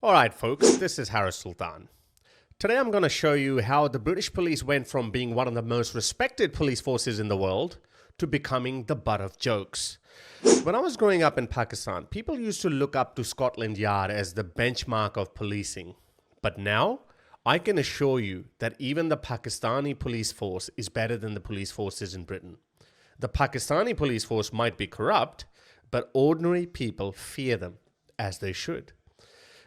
Alright folks, this is Sultan. Today I'm going to show you how the British police went from being one of the most respected police forces in the world to becoming the butt of jokes. When I was growing up in Pakistan, people used to look up to Scotland Yard as the benchmark of policing. But now, I can assure you that even the Pakistani police force is better than the police forces in Britain. The Pakistani police force might be corrupt, but ordinary people fear them, as they should.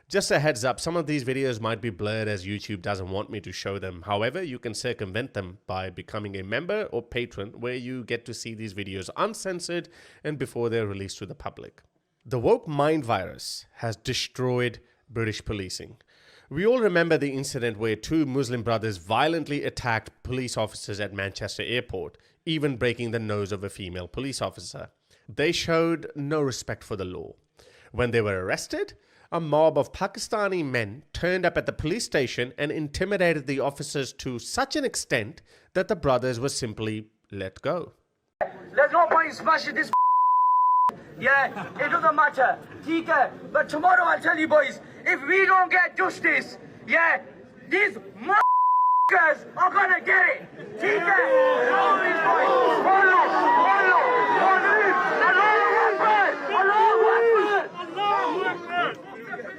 Just a heads up, some of these videos might be blurred as YouTube doesn't want me to show them. However, you can circumvent them by becoming a member or patron where you get to see these videos uncensored and before they're released to the public. The woke mind virus has destroyed British policing. We all remember the incident where two Muslim brothers violently attacked police officers at Manchester Airport, even breaking the nose of a female police officer. They showed no respect for the law. When they were arrested, a mob of Pakistani men turned up at the police station and intimidated the officers to such an extent that the brothers were simply let go. There's no point smashing this. Yeah, it doesn't matter. But tomorrow I'll tell you boys, if we don't get justice, yeah, these motherfuckers are gonna get it.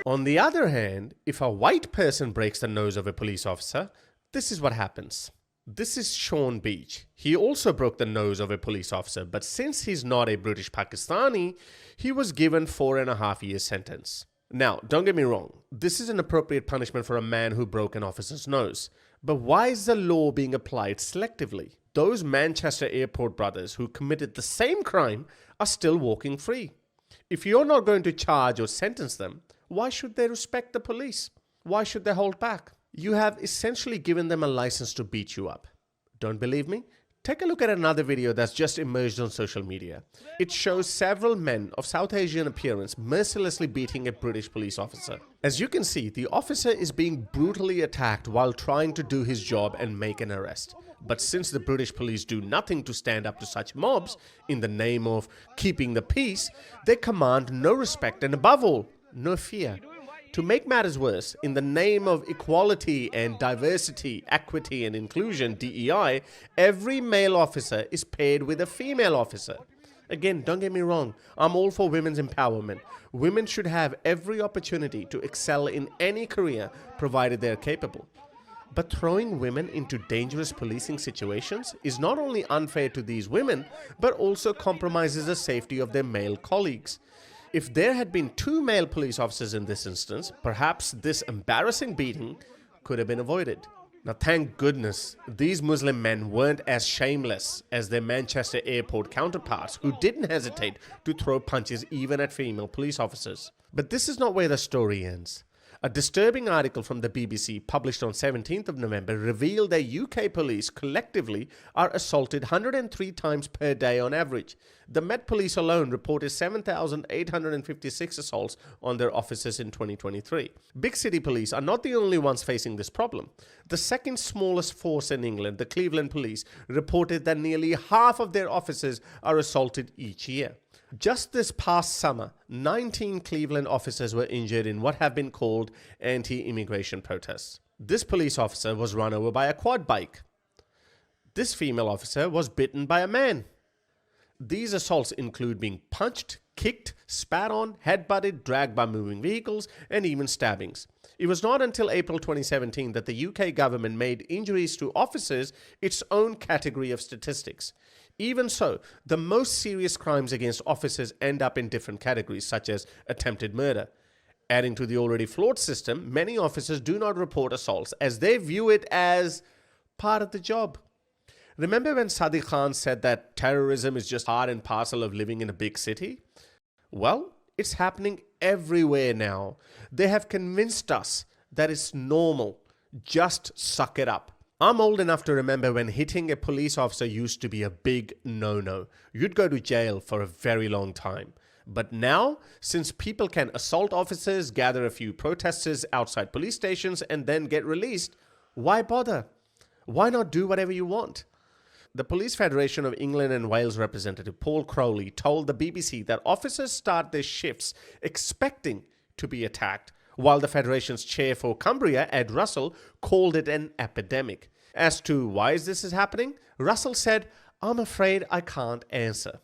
On the other hand, if a white person breaks the nose of a police officer, this is what happens. This is Sean Beach. He also broke the nose of a police officer, but since he's not a British Pakistani, he was given 4.5 years sentence. Now, don't get me wrong, this is an appropriate punishment for a man who broke an officer's nose. But why is the law being applied selectively? Those Manchester Airport brothers who committed the same crime are still walking free. If you're not going to charge or sentence them, why should they respect the police? Why should they hold back? You have essentially given them a license to beat you up. Don't believe me? Take a look at another video that's just emerged on social media. It shows several men of South Asian appearance mercilessly beating a British police officer. As you can see, the officer is being brutally attacked while trying to do his job and make an arrest. But since the British police do nothing to stand up to such mobs in the name of keeping the peace, they command no respect and above all, no fear. To make matters worse, in the name of equality and diversity, equity and inclusion, DEI, every male officer is paired with a female officer. Again, don't get me wrong, I'm all for women's empowerment. Women should have every opportunity to excel in any career, provided they're capable. But throwing women into dangerous policing situations is not only unfair to these women, but also compromises the safety of their male colleagues. If there had been 2 male police officers in this instance, perhaps this embarrassing beating could have been avoided. Now, thank goodness, these Muslim men weren't as shameless as their Manchester Airport counterparts who didn't hesitate to throw punches even at female police officers. But this is not where the story ends. A disturbing article from the BBC published on 17th of November revealed that UK police collectively are assaulted 103 times per day on average. The Met Police alone reported 7,856 assaults on their officers in 2023. Big city police are not the only ones facing this problem. The second smallest force in England, the Cleveland Police, reported that nearly half of their officers are assaulted each year. Just this past summer, 19 Cleveland officers were injured in what have been called anti-immigration protests. This police officer was run over by a quad bike. This female officer was bitten by a man. These assaults include being punched, kicked, spat on, headbutted, dragged by moving vehicles, and even stabbings. It was not until April 2017 that the UK government made injuries to officers its own category of statistics. Even so, the most serious crimes against officers end up in different categories, such as attempted murder. Adding to the already flawed system, many officers do not report assaults as they view it as part of the job. Remember when Sadiq Khan said that terrorism is just part and parcel of living in a big city? Well, it's happening everywhere now. They have convinced us that it's normal. Just suck it up. I'm old enough to remember when hitting a police officer used to be a big no-no. You'd go to jail for a very long time. But now, since people can assault officers, gather a few protesters outside police stations, and then get released, why bother? Why not do whatever you want? The Police Federation of England and Wales representative Paul Crowley told the BBC that officers start their shifts expecting to be attacked, while the Federation's chair for Cumbria, Ed Russell, called it an epidemic. As to why this is happening, Russell said, "I'm afraid I can't answer."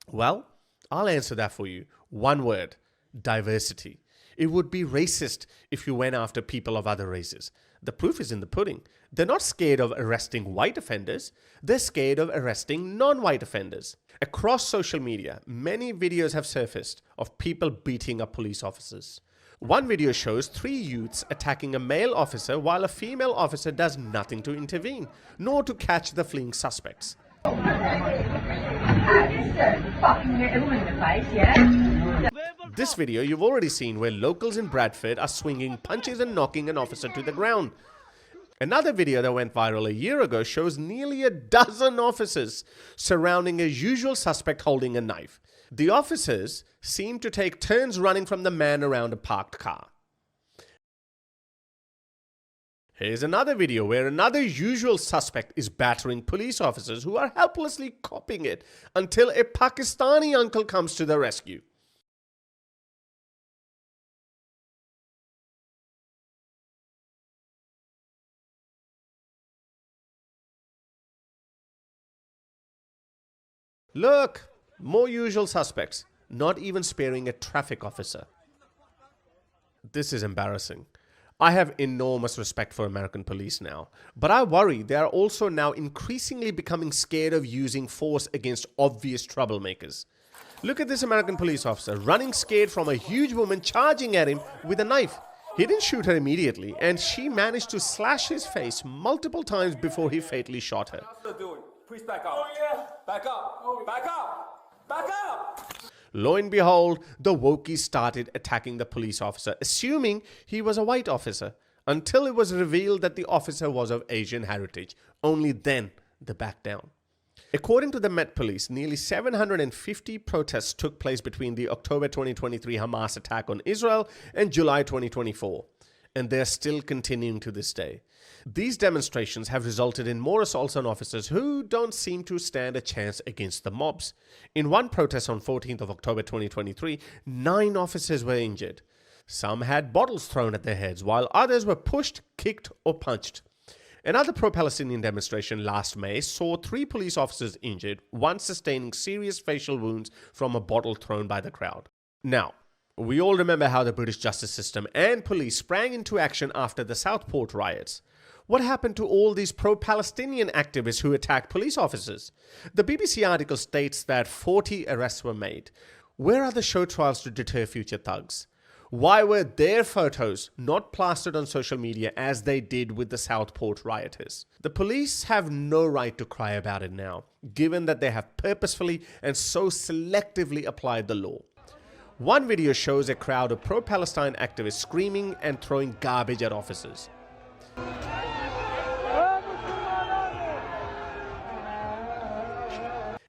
Well, I'll answer that for you. One word: diversity. It would be racist if you went after people of other races. The proof is in the pudding. They're not scared of arresting white offenders. They're scared of arresting non-white offenders. Across social media, many videos have surfaced of people beating up police officers. One video shows 3 youths attacking a male officer while a female officer does nothing to intervene, nor to catch the fleeing suspects. This video you've already seen, where locals in Bradford are swinging punches and knocking an officer to the ground. Another video that went viral a year ago shows nearly a dozen officers surrounding a usual suspect holding a knife. The officers seem to take turns running from the man around a parked car. Here's another video where another usual suspect is battering police officers who are helplessly copying it until a Pakistani uncle comes to the rescue. Look, more usual suspects, not even sparing a traffic officer. This is embarrassing. I have enormous respect for American police now, but I worry they are also now increasingly becoming scared of using force against obvious troublemakers. Look at this American police officer running scared from a huge woman charging at him with a knife. He didn't shoot her immediately, and she managed to slash his face multiple times before he fatally shot her. Please back up. Oh, yeah. Back up. Oh, back up. Back up. Lo and behold, the wokies started attacking the police officer, assuming he was a white officer, until it was revealed that the officer was of Asian heritage. Only then they backed down. According to the Met Police, nearly 750 protests took place between the October 2023 Hamas attack on Israel and July 2024. And they're still continuing to this day. These demonstrations have resulted in more assaults on officers who don't seem to stand a chance against the mobs. In one protest on 14th of October 2023, 9 officers were injured. Some had bottles thrown at their heads, while others were pushed, kicked, or punched. Another pro-Palestinian demonstration last May saw 3 police officers injured, one sustaining serious facial wounds from a bottle thrown by the crowd. Now, we all remember how the British justice system and police sprang into action after the Southport riots. What happened to all these pro-Palestinian activists who attacked police officers? The BBC article states that 40 arrests were made. Where are the show trials to deter future thugs? Why were their photos not plastered on social media as they did with the Southport rioters? The police have no right to cry about it now, given that they have purposefully and so selectively applied the law. One video shows a crowd of pro-Palestine activists screaming and throwing garbage at officers.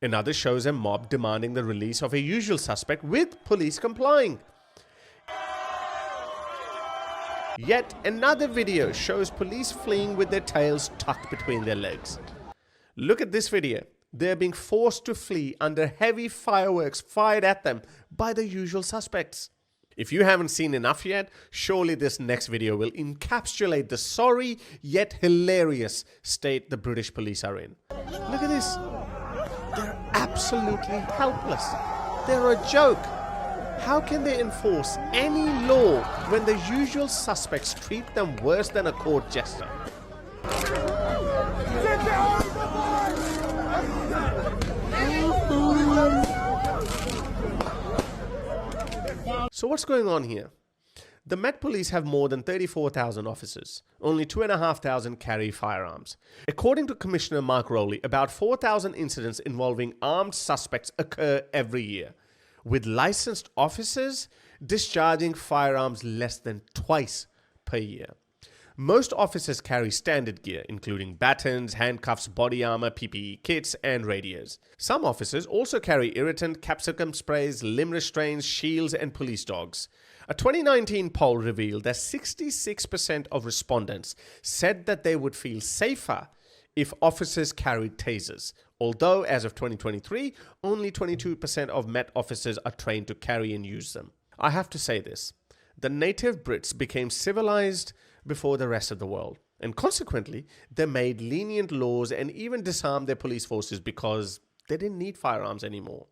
Another shows a mob demanding the release of a usual suspect with police complying. Yet another video shows police fleeing with their tails tucked between their legs. Look at this video. They're being forced to flee under heavy fireworks fired at them by the usual suspects. If you haven't seen enough yet, surely this next video will encapsulate the sorry yet hilarious state the British police are in. Look at this. They're absolutely helpless. They're a joke. How can they enforce any law when the usual suspects treat them worse than a court jester? So what's going on here? The Met Police have more than 34,000 officers. Only 2,500 carry firearms. According to Commissioner Mark Rowley, about 4,000 incidents involving armed suspects occur every year, with licensed officers discharging firearms less than twice per year. Most officers carry standard gear, including batons, handcuffs, body armor, PPE kits, and radios. Some officers also carry irritant, capsicum sprays, limb restraints, shields, and police dogs. A 2019 poll revealed that 66% of respondents said that they would feel safer if officers carried tasers, although as of 2023, only 22% of Met officers are trained to carry and use them. I have to say this. the native Brits became civilized before the rest of the world. And consequently, they made lenient laws and even disarmed their police forces because they didn't need firearms anymore.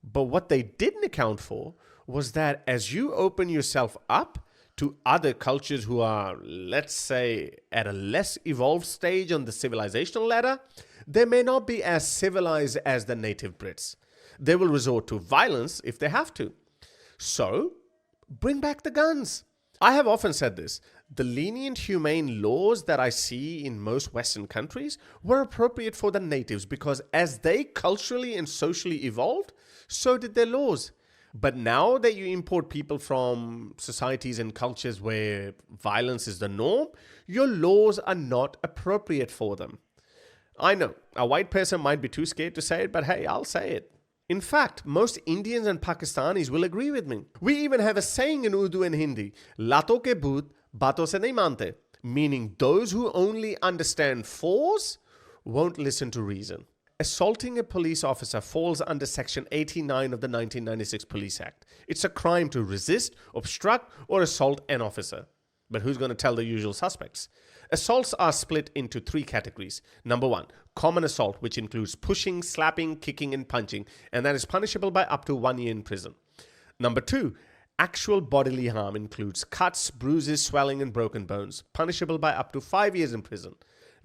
But what they didn't account for was that as you open yourself up to other cultures who are, let's say, at a less evolved stage on the civilizational ladder, they may not be as civilized as the native Brits. They will resort to violence if they have to. So, bring back the guns. I have often said this. The lenient, humane laws that I see in most Western countries were appropriate for the natives because as they culturally and socially evolved, so did their laws. But now that you import people from societies and cultures where violence is the norm, your laws are not appropriate for them. I know, a white person might be too scared to say it, but hey, I'll say it. In fact, most Indians and Pakistanis will agree with me. We even have a saying in Urdu and Hindi, "Lato ke bhoot, baaton se nahi mante," meaning those who only understand force won't listen to reason. Assaulting a police officer falls under Section 89 of the 1996 Police Act. It's a crime to resist, obstruct, or assault an officer. But who's going to tell the usual suspects? Assaults are split into three categories. Number one, common assault, which includes pushing, slapping, kicking, and punching, and that is punishable by up to 1 year in prison. Number two, actual bodily harm includes cuts, bruises, swelling, and broken bones, punishable by up to 5 years in prison.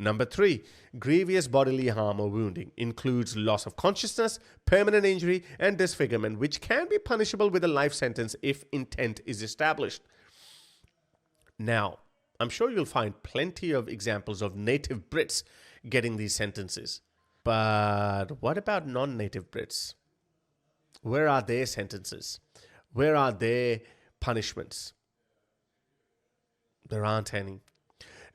Number three, grievous bodily harm or wounding includes loss of consciousness, permanent injury, and disfigurement, which can be punishable with a life sentence if intent is established. Now, I'm sure you'll find plenty of examples of native Brits getting these sentences. But what about non-native Brits? Where are their sentences? Where are their punishments? There aren't any.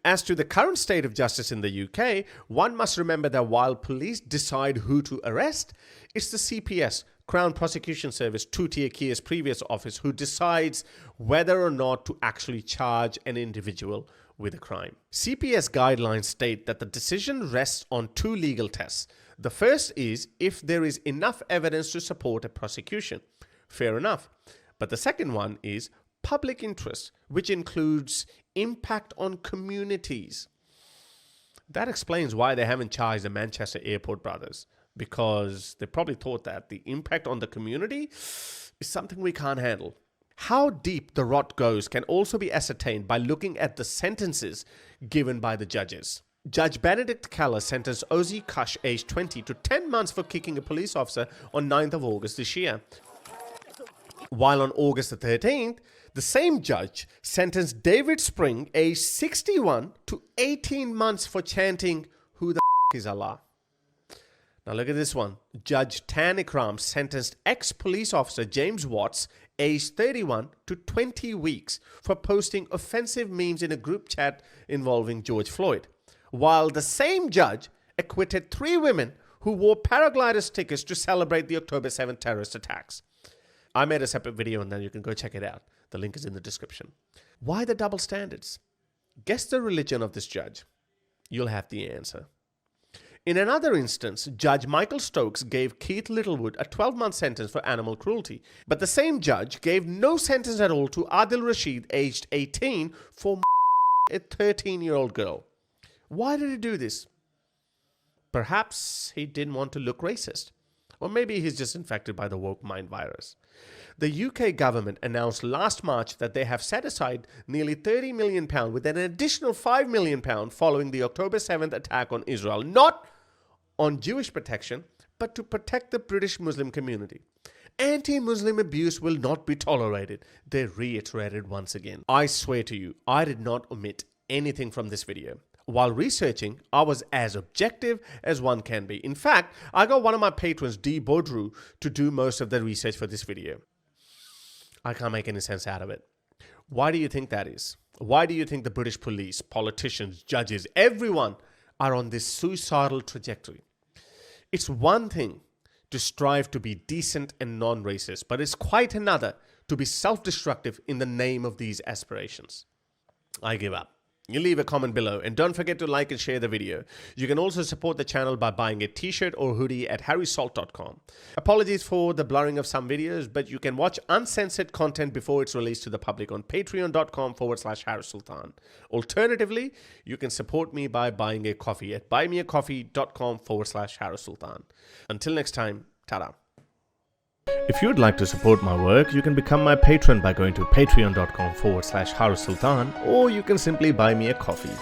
As to the current state of justice in the UK, one must remember that while police decide who to arrest, it's the CPS, Crown Prosecution Service, Tootie Akia's previous office, who decides whether or not to actually charge an individual with a crime. CPS guidelines state that the decision rests on two legal tests. The first is if there is enough evidence to support a prosecution. Fair enough. But the second one is public interest, which includes impact on communities. That explains why they haven't charged the Manchester Airport brothers, because they probably thought that the impact on the community is something we can't handle. How deep the rot goes can also be ascertained by looking at the sentences given by the judges. Judge Benedict Keller sentenced Ozzy Kush, aged 20, to 10 months for kicking a police officer on 9th of August this year. While on August the 13th, the same judge sentenced David Spring, aged 61, to 18 months for chanting, "Who the f*** is Allah?" Now look at this one. Judge Tan Ikram sentenced ex-police officer James Watts, aged 31, to 20 weeks for posting offensive memes in a group chat involving George Floyd, while the same judge acquitted 3 women who wore paraglider stickers to celebrate the October 7th terrorist attacks. I made a separate video and then you can go check it out. The link is in the description. Why the double standards? Guess the religion of this judge. You'll have the answer. In another instance, Judge Michael Stokes gave Keith Littlewood a 12-month sentence for animal cruelty, but the same judge gave no sentence at all to Adil Rashid, aged 18, for a 13-year-old girl. Why did he do this? Perhaps he didn't want to look racist. Or maybe he's just infected by the woke mind virus. The UK government announced last March that they have set aside nearly £30 million with an additional £5 million following the October 7th attack on Israel, not on Jewish protection, but to protect the British Muslim community. Anti-Muslim abuse will not be tolerated, they reiterated once again. I swear to you, I did not omit anything from this video. While researching, I was as objective as one can be. In fact, I got one of my patrons, D. Baudru, to do most of the research for this video. I can't make any sense out of it. Why do you think that is? Why do you think the British police, politicians, judges, everyone are on this suicidal trajectory? It's one thing to strive to be decent and non-racist, but it's quite another to be self-destructive in the name of these aspirations. I give up. You leave a comment below and don't forget to like and share the video. You can also support the channel by buying a t-shirt or hoodie at harrysalt.com. Apologies for the blurring of some videos, but you can watch uncensored content before it's released to the public on patreon.com/harrysultan. Alternatively, you can support me by buying a coffee at buymeacoffee.com/harrysultan. Until next time, ta-da. If you'd like to support my work, you can become my patron by going to patreon.com/harrysultan, or you can simply buy me a coffee.